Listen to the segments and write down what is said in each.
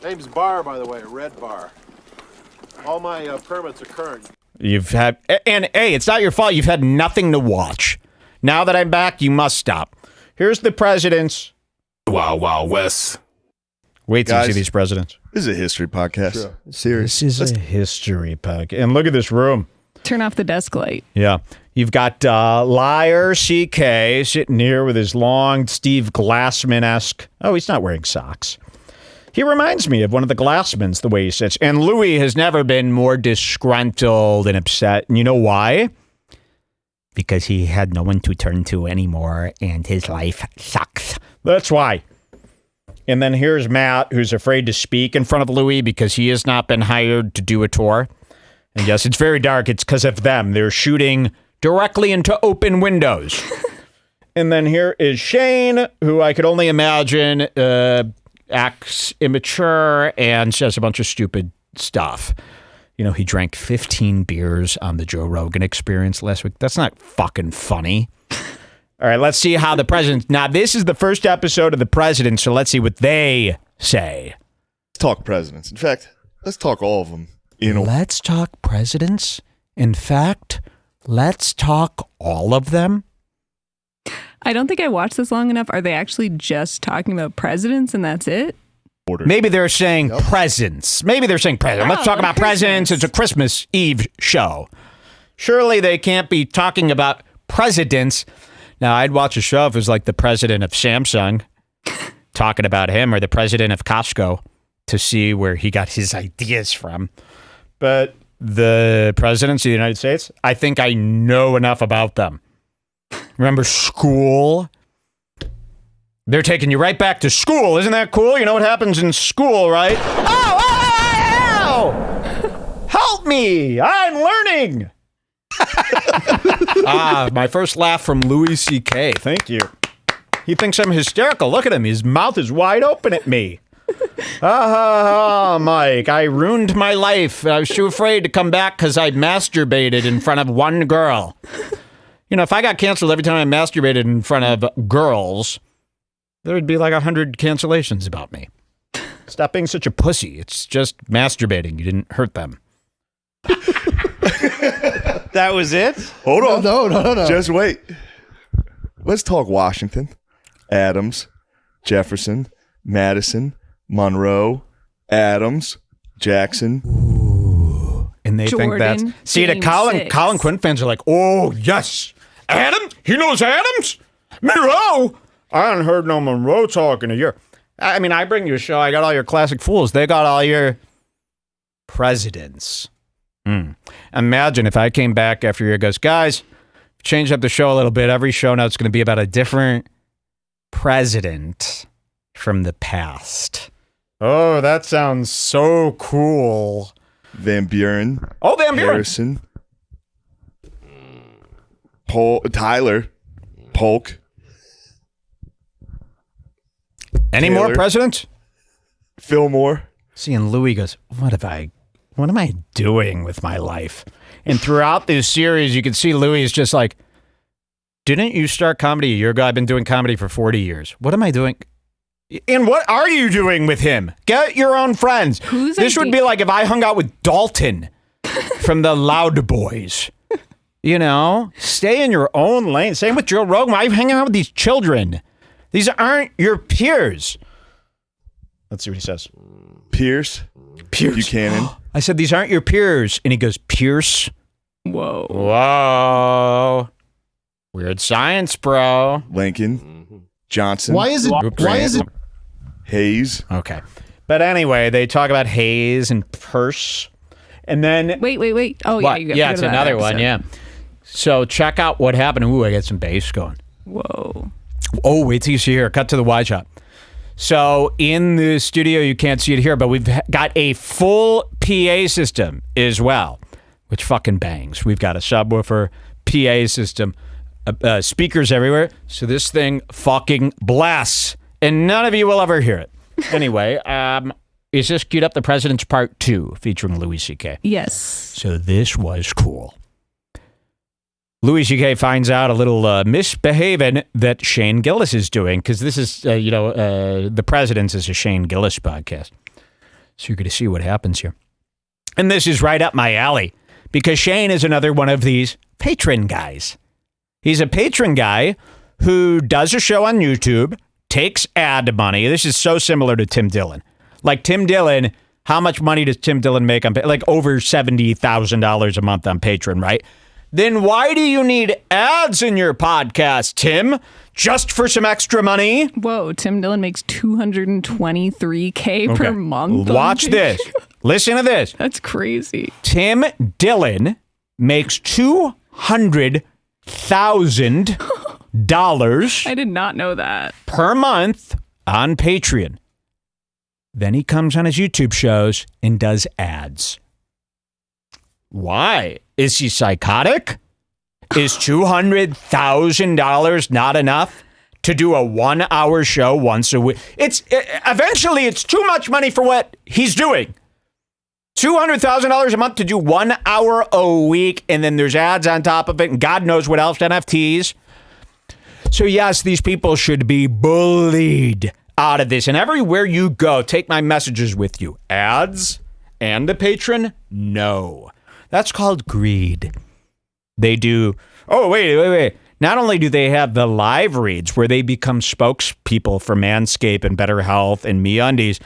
Name's Barr, by the way, Red Bar. All my permits are current. You've had, and hey, it's not your fault. You've had nothing to watch. Now that I'm back, you must stop. Here's the presidents. Wild, Wild West. Wait till you Guys, see these presidents. This is a history podcast. Sure. Serious. This is a history podcast. And look at this room. Turn off the desk light. Yeah. You've got Liar CK sitting here with his long Steve Glassman-esque. Oh, he's not wearing socks. He reminds me of one of the Glassmans, the way he sits. And Louis has never been more disgruntled and upset. And you know why? Because he had no one to turn to anymore, and his life sucks. That's why. And then here's Matt, who's afraid to speak in front of Louis because he has not been hired to do a tour. And yes, it's very dark. It's because of them. They're shooting directly into open windows. And then here is Shane, who I could only imagine acts immature and says a bunch of stupid stuff. You know, he drank 15 beers on the Joe Rogan Experience last week. That's not fucking funny. All right, let's see how the president... Now, this is the first episode of the president, so let's see what they say. Let's talk presidents. In fact, let's talk all of them. Let's talk presidents? In fact, let's talk all of them? I don't think I watched this long enough. Are they actually just talking about presidents and that's it? Maybe they're saying presents. Maybe they're saying presents. Let's talk about presents. It's a Christmas Eve show. Surely they can't be talking about presidents. Now, I'd watch a show if it was like the president of Samsung talking about him or the president of Costco to see where he got his ideas from. But the presidents of the United States, I think I know enough about them. Remember school? They're taking you right back to school. Isn't that cool? You know what happens in school, right? Oh! Help me! I'm learning! My first laugh from Louis C.K. Thank you. He thinks I'm hysterical. Look at him. His mouth is wide open at me. Mike, I ruined my life. I was too afraid to come back because I masturbated in front of one girl. You know, if I got canceled every time I masturbated in front of girls, there would be like 100 cancellations about me. Stop being such a pussy. It's just masturbating. You didn't hurt them. That was it? Hold on. No. Just wait. Let's talk Washington, Adams, Jefferson, Madison, Monroe, Adams, Jackson. Ooh. And they Jordan, think that's... See, the Colin Quinn fans are like, oh, yes. Adam? He knows Adams? Monroe? I haven't heard no Monroe talk in a year. I mean, I bring you a show. I got all your classic fools. They got all your presidents. Imagine if I came back after a year and goes, guys, change up the show a little bit. Every show now it's going to be about a different president from the past. Oh, that sounds so cool. Van Buren. Oh, Van Buren. Harrison. Tyler. Polk. Any Taylor. more presidents? Fillmore. See, and Louis goes, what am I doing with my life? And throughout this series, you can see Louis is just like, didn't you start comedy a year ago? I've been doing comedy for 40 years. What am I doing? And what are you doing with him? Get your own friends. This would be like if I hung out with Dalton from the Loud Boys. You know, stay in your own lane. Same with Joe Rogan. Why are you hanging out with these children? These aren't your peers. Let's see what he says. Pierce. Buchanan. I said, these aren't your peers. And he goes, Pierce? Whoa. Weird science, bro. Lincoln. Johnson. Why is it? Hayes. Okay. But anyway, they talk about Hayes and Peirce. And then... Wait. Oh, what? yeah. Yeah, it's another one, yeah. So check out what happened. Ooh, I got some bass going. Whoa. Oh, wait till you see here. Cut to the wide shot. So in the studio, you can't see it here, but we've got a full PA system as well, which fucking bangs. We've got a subwoofer, PA system, speakers everywhere. So this thing fucking blasts, and none of you will ever hear it. Anyway, is this queued up? The President's Part 2 featuring Louis C.K.? Yes. So this was cool. Louis C.K. finds out a little misbehaving that Shane Gillis is doing, because this is, the President's is a Shane Gillis podcast. So you're going to see what happens here. And this is right up my alley because Shane is another one of these patron guys. He's a patron guy who does a show on YouTube, takes ad money. This is so similar to Tim Dillon. Like Tim Dillon, how much money does Tim Dillon make on like over $70,000 a month on Patreon, right? Then why do you need ads in your podcast, Tim? Just for some extra money? Whoa, Tim Dillon makes $223K per month. Watch this. Listen to this. That's crazy. Tim Dillon makes $200,000 I did not know that. per month on Patreon. Then he comes on his YouTube shows and does ads. Why? Is he psychotic? Is $200,000 not enough to do a 1 hour show once a week? Eventually it's too much money for what he's doing. $200,000 a month to do 1 hour a week, and then there's ads on top of it, and God knows what else, NFTs. So yes, these people should be bullied out of this. And everywhere you go, take my messages with you. Ads and the patron? No. That's called greed. They do. Oh, wait. Not only do they have the live reads where they become spokespeople for Manscaped and Better Health and MeUndies,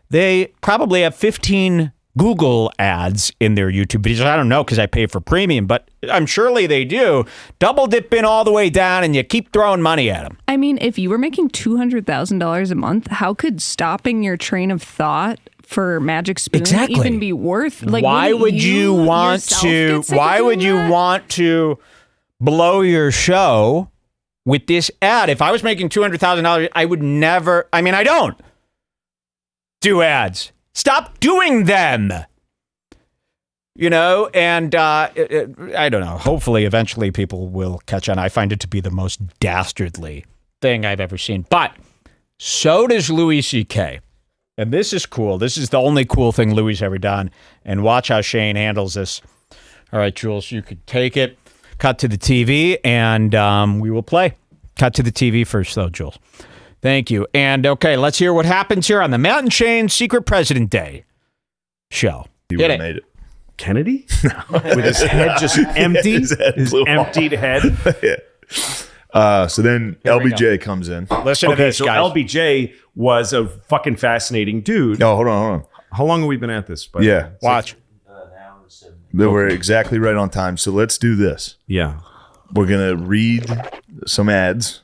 they probably have 15 Google ads in their YouTube videos. I don't know because I pay for premium, but I'm surely they do. Double dip in all the way down and you keep throwing money at them. I mean, if you were making $200,000 a month, how could stopping your train of thought for Magic Spoon even be worth? Like, why would you want to? Why would you want to blow your show with this ad? If I was making $200,000, I would never. I mean, I don't do ads. Stop doing them. You know, and I don't know. Hopefully, eventually, people will catch on. I find it to be the most dastardly thing I've ever seen. But so does Louis C.K. And this is cool. This is the only cool thing Louis ever done. And watch how Shane handles this. All right, Jules, you could take it. Cut to the TV, and we will play. Cut to the TV first, though, Jules. Thank you. And, okay, let's hear what happens here on the Mountain Shane Secret President Day show. He would have made it. Kennedy? With his head just empty? His emptied head? Yeah. So then LBJ comes in. Listen to this, so guys. LBJ was a fucking fascinating dude. No, hold on. How long have we been at this? Yeah. Watch. They were exactly right on time. So let's do this. Yeah. We're going to read some ads.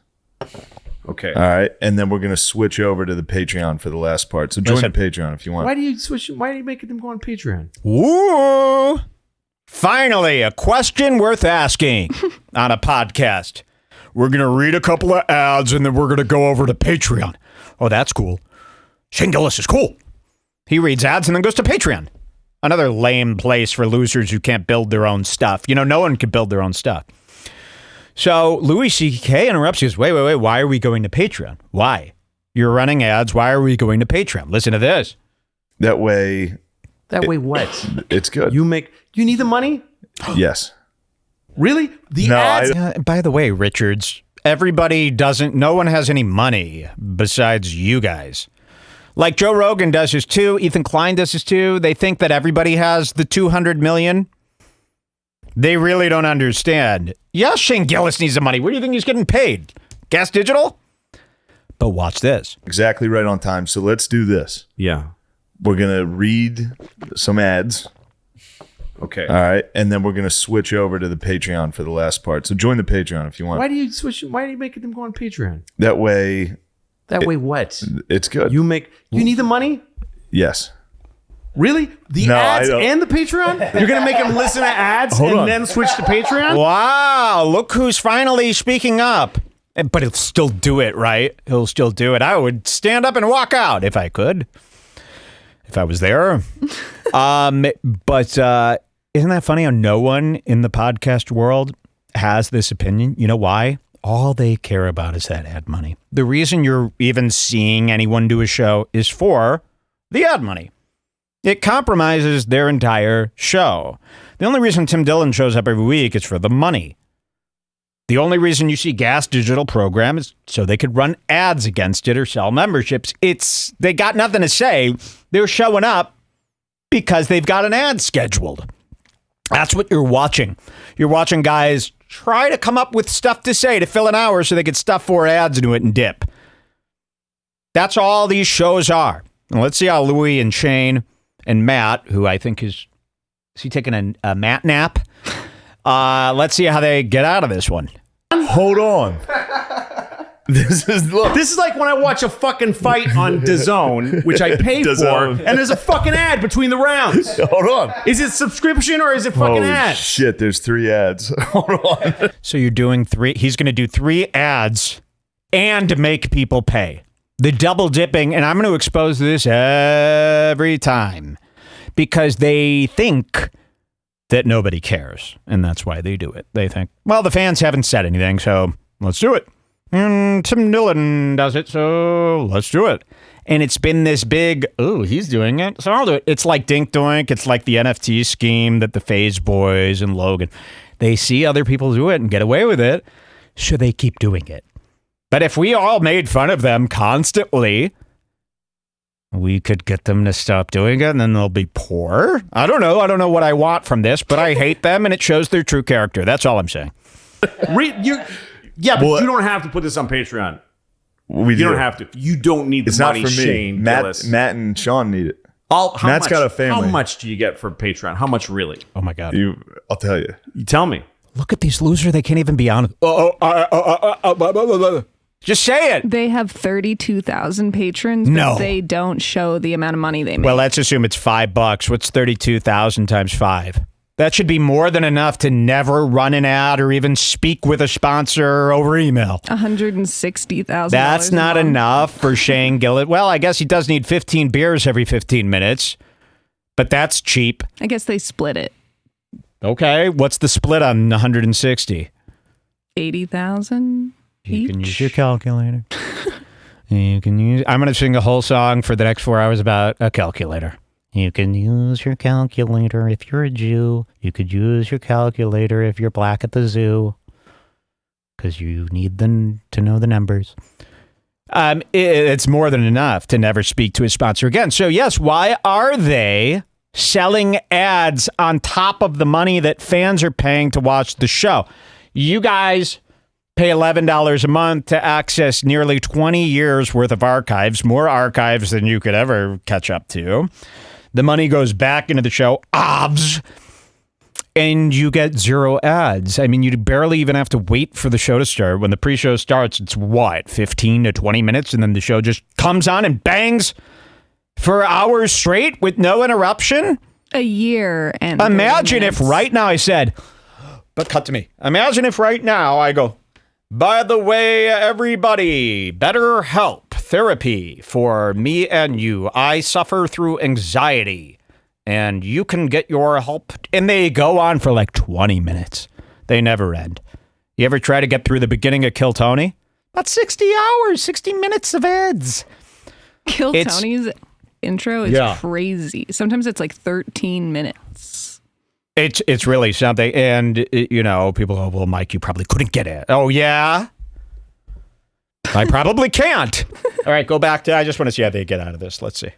Okay. All right. And then we're going to switch over to the Patreon for the last part. So join the Patreon if you want. Why do you making them go on Patreon? Woo! Finally, a question worth asking on a podcast. We're going to read a couple of ads and then we're going to go over to Patreon. Oh, that's cool. Shane Gillis is cool. He reads ads and then goes to Patreon. Another lame place for losers who can't build their own stuff. You know, no one can build their own stuff. So Louis C.K. interrupts. He goes, wait. Why are we going to Patreon? Why? You're running ads. Why are we going to Patreon? Listen to this. That way what? It's good. You need the money? Yes. Really? By the way, Richards, no one has any money besides you guys. Like Joe Rogan does his too. Ethan Klein does his too. They think that everybody has the 200 million. They really don't understand. Yes, Shane Gillis needs the money. Where do you think he's getting paid? Gas Digital? But watch this. Exactly right on time. So let's do this. Yeah. We're going to read some ads. Okay. All right. And then we're going to switch over to the Patreon for the last part. So join the Patreon if you want. Why do you making them go on Patreon? That way what? It's good. You need the money? Yes. Really? The ads and the Patreon? You're going to make them listen to ads then switch to Patreon? Wow, look who's finally speaking up. But he'll still do it, right? He'll still do it. I would stand up and walk out if I could. If I was there. But isn't that funny how no one in the podcast world has this opinion? You know why? All they care about is that ad money. The reason you're even seeing anyone do a show is for the ad money. It compromises their entire show. The only reason Tim Dillon shows up every week is for the money. The only reason you see Gas Digital program is so they could run ads against it or sell memberships. They got nothing to say. They're showing up because they've got an ad scheduled. That's what you're watching. You're watching guys try to come up with stuff to say to fill an hour so they could stuff 4 ads into it and dip. That's all these shows are. Now let's see how Louis and Shane and Matt, who I think is he taking a Matt nap? Let's see how they get out of this one. Hold on. This is like when I watch a fucking fight on DAZN, which I pay for, DAZN. and there's a fucking ad between the rounds. Hold on. Is it subscription or is it fucking Holy ad? shit, there's 3 ads. Hold on. So you're doing 3. He's going to do 3 ads and make people pay. The double dipping, and I'm going to expose this every time because they think that nobody cares, and that's why they do it. They think, well, the fans haven't said anything, so let's do it. And Tim Dillon does it, so let's do it. And it's been this big, oh, he's doing it, so I'll do it. It's like Dink Doink. It's like the NFT scheme that the FaZe Boys and Logan, they see other people do it and get away with it, so they keep doing it. But if we all made fun of them constantly, we could get them to stop doing it, and then they'll be poor. I don't know. I don't know what I want from this, but I hate them, and it shows their true character. That's all I'm saying. Yeah, but you don't have to put this on Patreon. You don't have to. You don't need the money, not for me. Shane Gillis. Matt and Sean need it. Matt's Matt's got a family. How much do you get for Patreon? How much really? Oh, my God. I'll tell you. You tell me. Look at these losers. They can't even be honest. Just say it. They have 32,000 patrons, but No. they don't show the amount of money they make. Well, let's assume it's $5. What's 32,000 times 5? That should be more than enough to never run an ad or even speak with a sponsor over email. $160,000. That's not enough for Shane Gillis. Well, I guess he does need 15 beers every 15 minutes, but that's cheap. I guess they split it. Okay, what's the split on 160? 80,000 You can use your calculator. I'm going to sing a whole song for the next 4 hours about a calculator. You can use your calculator if you're a Jew. You could use your calculator if you're black at the zoo. Because you need them to know the numbers. It's more than enough to never speak to a sponsor again. So yes, why are they selling ads on top of the money that fans are paying to watch the show? You guys pay $11 a month to access nearly 20 years worth of archives, more archives than you could ever catch up to. The money goes back into the show, and you get 0 ads. I mean, you barely even have to wait for the show to start. When the pre-show starts, it's 15 to 20 minutes, and then the show just comes on and bangs for hours straight with no interruption. A year. And imagine if right now I said, but cut to me. Imagine if right now I go, by the way, everybody, BetterHelp therapy for me and you. I suffer through anxiety, and you can get your help. And they go on for like 20 minutes. They never end. You ever try to get through the beginning of Kill Tony? About 60 hours, 60 minutes of ads. Tony's intro is crazy. Sometimes it's like 13 minutes. It's really something. And, people go, well, Mike, you probably couldn't get it. Oh, yeah? I probably can't. All right, go back to, I just want to see how they get out of this. Let's see.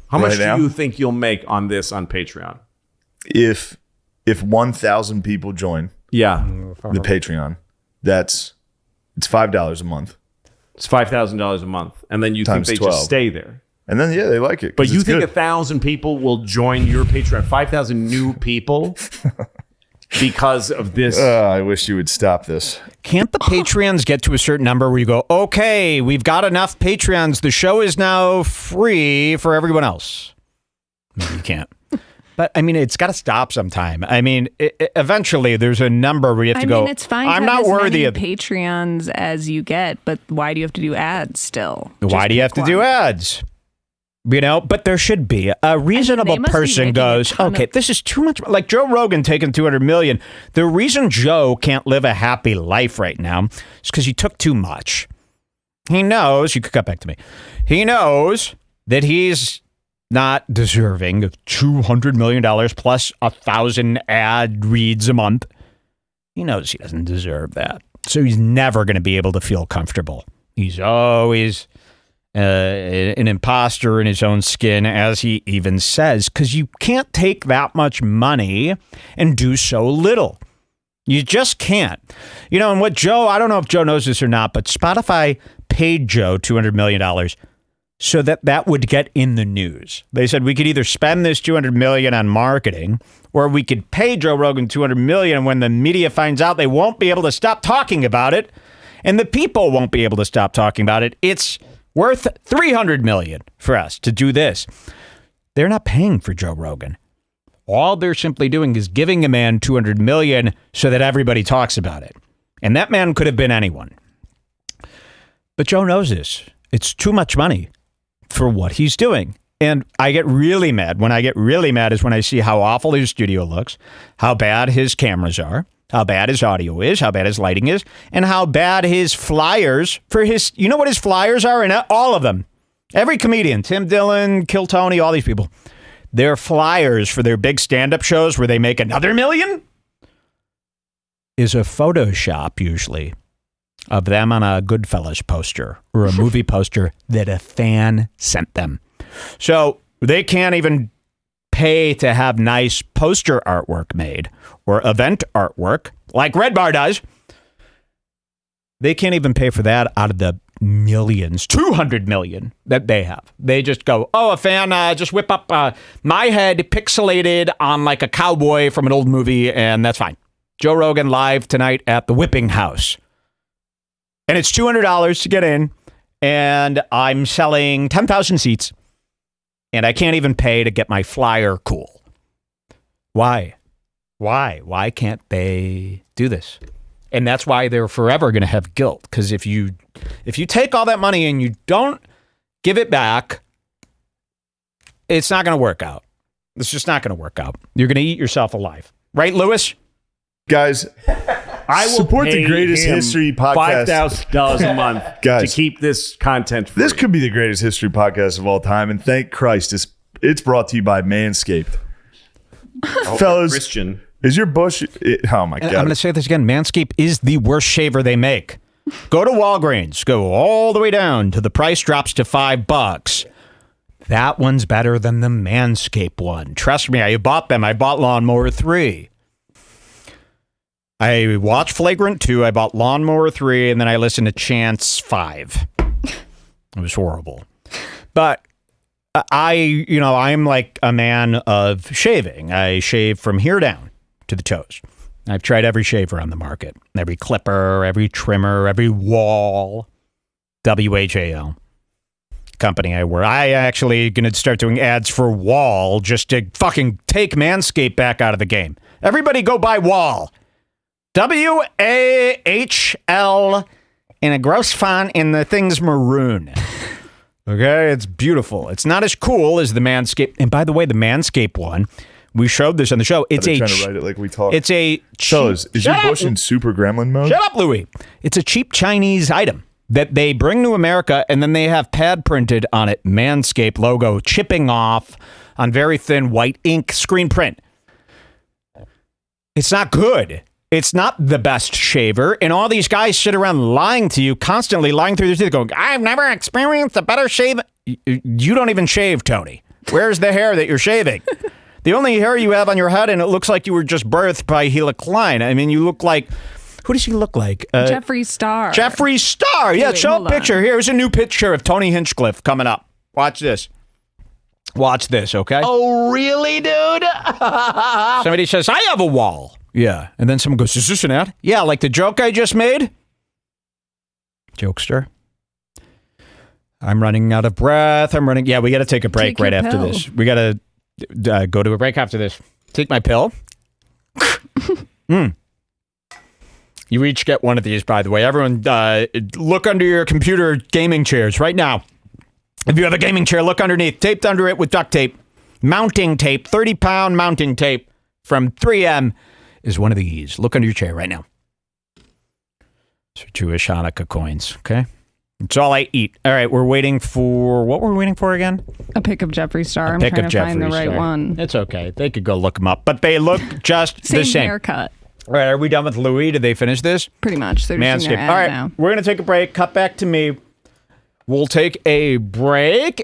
How much do you think you'll make on this on Patreon? If 1,000 people join the Patreon, it's $5 a month. It's $5,000 a month. And then you Times think they 12. just stay there. And then, they like it. But you think 1,000 people will join your Patreon? 5,000 new people because of this? I wish you would stop this. Can't the Patreons get to a certain number where you go, okay, we've got enough Patreons. The show is now free for everyone else? Maybe you can't. But, I mean, it's got to stop sometime. I mean, eventually there's a number where you have to go, it's fine I'm to have not as worthy many of Patreons as you get, but why do you have to do ads still? Why do you have to do ads? But there should be a reasonable person goes, okay, this is too much. Like Joe Rogan taking $200 million. The reason Joe can't live a happy life right now is because he took too much. He knows, you could cut back to me. He knows that he's not deserving of $200 million plus 1,000 ad reads a month. He knows he doesn't deserve that. So he's never going to be able to feel comfortable. He's always an imposter in his own skin, as he even says, because you can't take that much money and do so little. You just can't. You know, and what Joe, I don't know if Joe knows this or not, but Spotify paid Joe $200 million so that would get in the news. They said we could either spend this $200 million on marketing, or we could pay Joe Rogan $200 million, and when the media finds out, they won't be able to stop talking about it, and the people won't be able to stop talking about it. It's worth $300 million for us to do this. They're not paying for Joe Rogan. All they're simply doing is giving a man $200 million so that everybody talks about it. And that man could have been anyone. But Joe knows this. It's too much money for what he's doing. And I get really mad. When I get really mad is when I see how awful his studio looks, how bad his cameras are, how bad his audio is, how bad his lighting is, and how bad his flyers for his, you know what his flyers are? And all of them. Every comedian, Tim Dillon, Kill Tony, all these people, their flyers for their big stand-up shows where they make another $1 million is a Photoshop usually of them on a Goodfellas poster or a movie poster that a fan sent them. So they can't even pay to have nice poster artwork made or event artwork like Red Bar does. They can't even pay for that out of the millions, 200 million that they have. They just go, oh, a fan, just whip up my head pixelated on like a cowboy from an old movie, and that's fine. Joe Rogan live tonight at the Whipping House. And it's $200 to get in, and I'm selling 10,000 seats, and I can't even pay to get my flyer cool. Why? Why can't they do this? And that's why they're forever going to have guilt. Because if you take all that money and you don't give it back, it's not going to work out. It's just not going to work out. You're going to eat yourself alive. Right, Lewis? Guys, I will support the pay greatest him history podcast. $5,000 a month Guys, to keep this content free. This could be the greatest history podcast of all time, and thank Christ it's brought to you by Manscaped. Fellas, Christian. is your bush... oh, my God. I'm going to say this again. Manscaped is the worst shaver they make. Go to Walgreens. Go all the way down to the price drops to $5. That one's better than the Manscaped one. Trust me, I bought them. I bought Lawnmower 3. I watched Flagrant 2. I bought Lawnmower 3, and then I listened to Chance 5. It was horrible. But I'm like a man of shaving. I shave from here down to the toes. I've tried every shaver on the market, every clipper, every trimmer, every Wall, WHAL company I work. I actually going to start doing ads for Wall just to fucking take Manscaped back out of the game. Everybody go buy Wall. WAHL in a gross font, and the thing's maroon. Okay, it's beautiful. It's not as cool as the Manscaped. And by the way, the Manscaped one, we showed this on the show. It's trying to write it like we talk. It's a Fellas, is your bush in super gremlin mode? Shut up, Louie. It's a cheap Chinese item that they bring to America, and then they have pad printed on it, Manscaped logo, chipping off on very thin white ink screen print. It's not good. It's not the best shaver, and all these guys sit around lying to you, constantly lying through their teeth, going, I've never experienced a better shave. You don't even shave, Tony. Where's the hair that you're shaving? The only hair you have on your head, and it looks like you were just birthed by Gila Klein. I mean, you look like, who does he look like? Jeffree Star. Jeffree Star. Yeah, wait, show a hold picture. on. Here's a new picture of Tony Hinchcliffe coming up. Watch this. Watch this, okay? Oh, really, dude? Somebody says, I have a wall. Yeah. And then someone goes, is this an ad? Yeah, like the joke I just made? Jokester. I'm running out of breath. Yeah, we got to take a break right after pill. this. We got to go to a break after this. Take my pill. You each get one of these, by the way. Everyone, look under your computer gaming chairs right now. If you have a gaming chair, look underneath. Taped under it with duct tape. Mounting tape. 30-pound mounting tape from 3M is one of these. Look under your chair right now. So Jewish Hanukkah coins, okay? It's all I eat. All right, we're waiting for... What were we waiting for again? A pic of Jeffree Star. I'm trying to find the right one. It's okay. They could go look them up. But they look just Same the same. haircut. All right, are we done with Louis? Did they finish this? Pretty much. They're just in their Manscaped. All ad right, now. we're going to take a break. Cut back to me. We'll take a break,